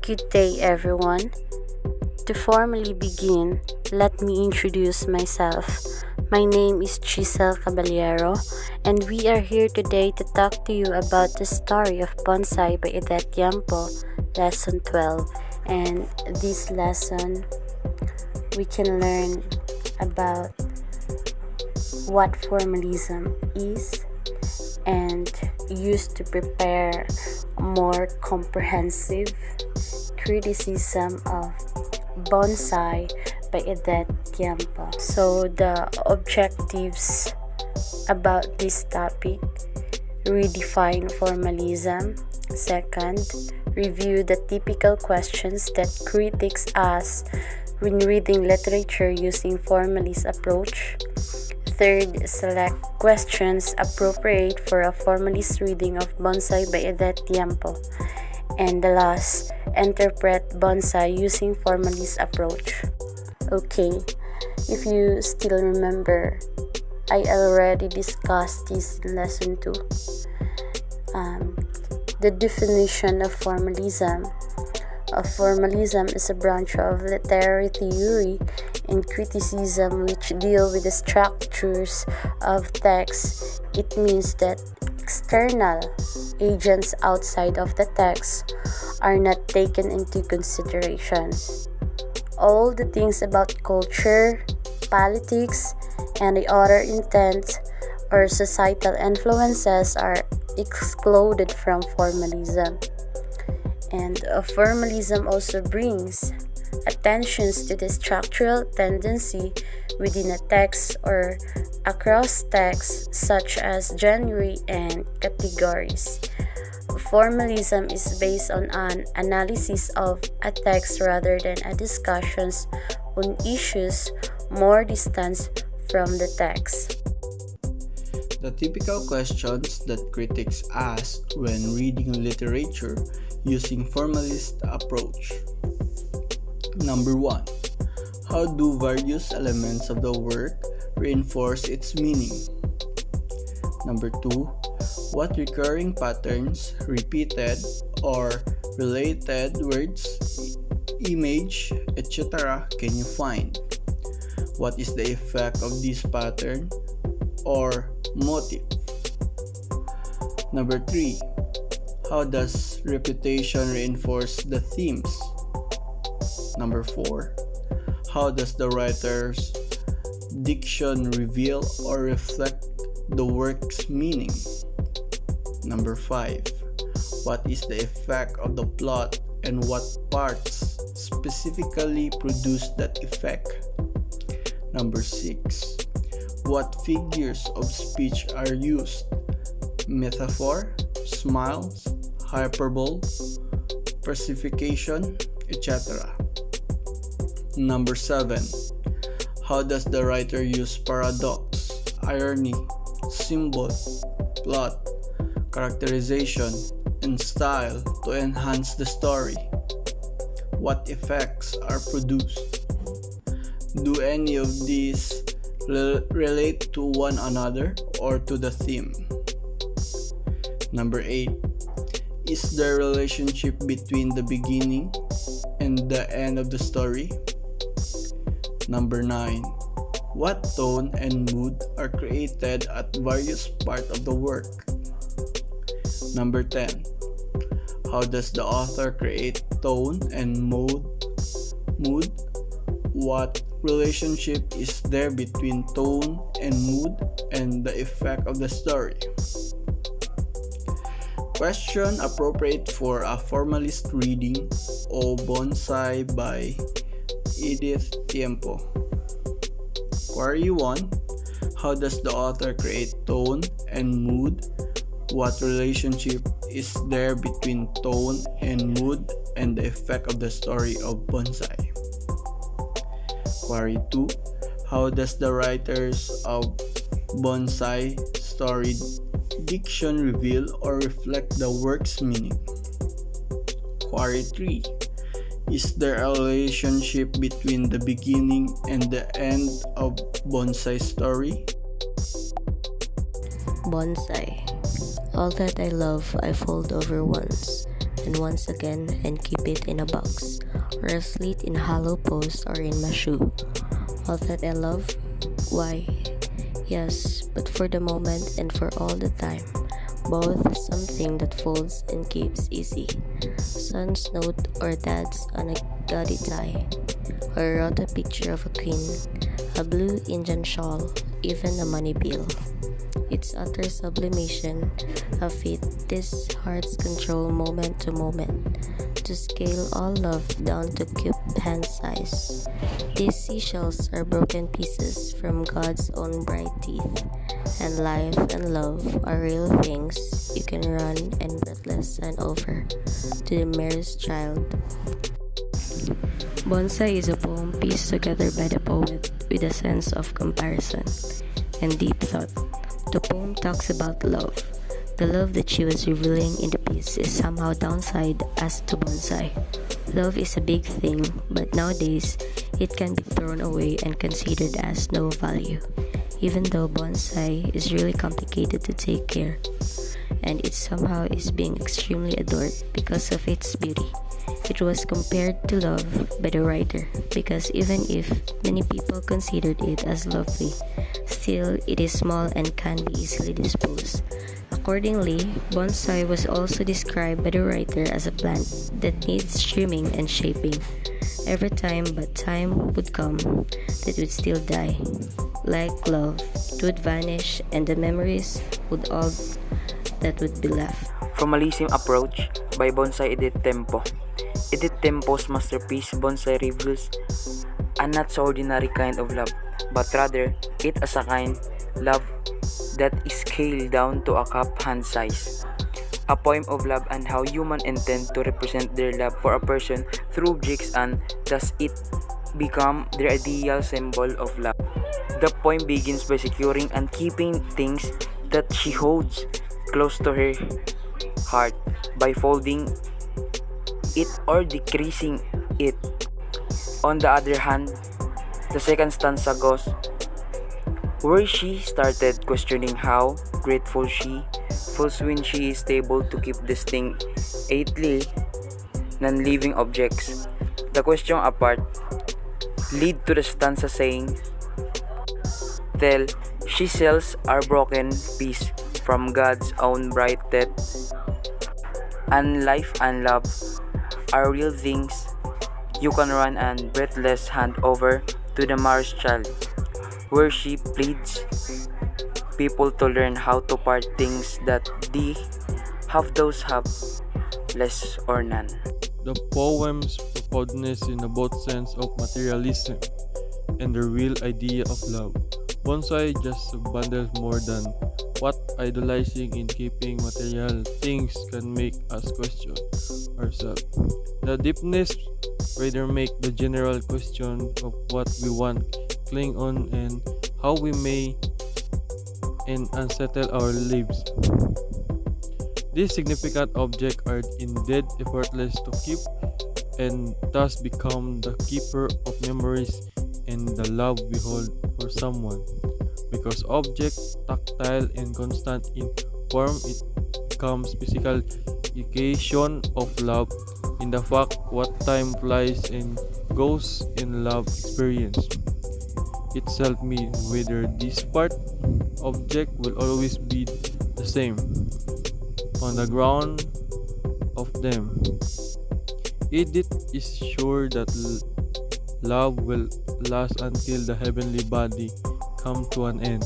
Good day, everyone. To formally begin, let me introduce myself. My name is Giselle Caballero, and we are here today to talk to you about the story of Bonsai by Edith Tiempo, Lesson 12. And this lesson, we can learn about what formalism is and used to prepare more comprehensive criticism of bonsai by Edith Tiempo. So the objectives about this topic: redefine formalism. Second, review the typical questions that critics ask when reading literature using formalist approach. Third, select questions appropriate for a formalist reading of Bonsai by Edith Tiempo. And the last, interpret Bonsai using formalist approach. Okay, if you still remember, I already discussed this in lesson 2. The definition of formalism. Formalism is a branch of literary theory and criticism which deal with the structures of text. It means that external agents outside of the text are not taken into consideration. All the things about culture, politics, and the other intent or societal influences are excluded from formalism. And formalism also brings attentions to the structural tendency within a text or across texts, such as genre and categories. Formalism is based on an analysis of a text rather than a discussions on issues more distant from the text. The typical questions that critics ask when reading literature using formalist approach. Number 1. How do various elements of the work reinforce its meaning? Number 2. What recurring patterns, repeated or related words, image, etc. can you find? What is the effect of this pattern or motive? Number 3. How does repetition reinforce the themes? Number 4. How does the writer's diction reveal or reflect the work's meaning? Number 5. What is the effect of the plot and what parts specifically produce that effect? Number 6. What figures of speech are used? Metaphor, smiles, hyperbole, personification, etc. Number 7. How does the writer use paradox, irony, symbol, plot, characterization, and style to enhance the story? What effects are produced? Do any of these relate to one another or to the theme? Number 8. Is there a relationship between the beginning and the end of the story? Number 9. What tone and mood are created at various parts of the work? Number 10. How does the author create tone and mood? What relationship is there between tone and mood and the effect of the story? Question appropriate for a formalist reading of Bonsai by Edith Tiempo. Query 1. How does the author create tone and mood? What relationship is there between tone and mood and the effect of the story of Bonsai? Query 2. How does the writers of Bonsai story diction reveal or reflect the work's meaning? Query 3. Is there a relationship between the beginning and the end of Bonsai story? Bonsai. All that I love, I fold over once. and once again and keep it in a box, or a slit in a hollow post, or in my shoe. All that I love? Why, yes, but for the moment and for all the time. Both something that folds and keeps easy. Son's note or dad's on a gaudy tie. Or wrote a picture of a queen, a blue Indian shawl, even a money bill. Its utter sublimation of it, this heart's control moment to moment, to scale all love down to cube hand size. These seashells are broken pieces from God's own bright teeth, and life and love are real things you can run and breathless and over to the merest child. Bonsai is a poem pieced together by the poet with a sense of comparison and deep thought. The poem talks about love. The love that she was revealing in the piece is somehow downside as to bonsai. Love is a big thing, but nowadays it can be thrown away and considered as no value, even though bonsai is really complicated to take care, and it somehow is being extremely adored because of its beauty. It was compared to love by the writer because even if many people considered it as lovely, still it is small and can be easily disposed. Accordingly, bonsai was also described by the writer as a plant that needs trimming and shaping. Every time but time would come that would still die. Like love, it would vanish and the memories would all that would be left. From a Lyceum Approach by Bonsai Edith Tiempo. Edith Tiempo's masterpiece Bonsai reveals a not so ordinary kind of love, but rather it as a kind love that is scaled down to a cup hand size. A poem of love and how humans intend to represent their love for a person through objects, and thus it become their ideal symbol of love. The poem begins by securing and keeping things that she holds close to her heart by folding it or decreasing it. On the other hand, the second stanza goes, where she started questioning how grateful she feels when she is able to keep distinctly non-living objects. The question apart lead to the stanza saying, tell she sells our broken piece from God's own bright death, and life and love are real things you can run and breathless hand over to the Mars child, where she pleads people to learn how to part things that they have, those have less or none. The poem's profoundness in the both sense of materialism and the real idea of love. Bonsai just bundles more than what idolizing in keeping material things can make us question ourselves. The deepness rather make the general question of what we want cling on and how we may and unsettle our lives. These significant objects are indeed effortless to keep and thus become the keeper of memories and the love we hold for someone. Because object tactile and constant in form, it becomes physical occasion of love in the fact what time flies and goes in love experience itself mean whether this part object will always be the same on the ground of them. Edith is sure that love will last until the heavenly body come to an end.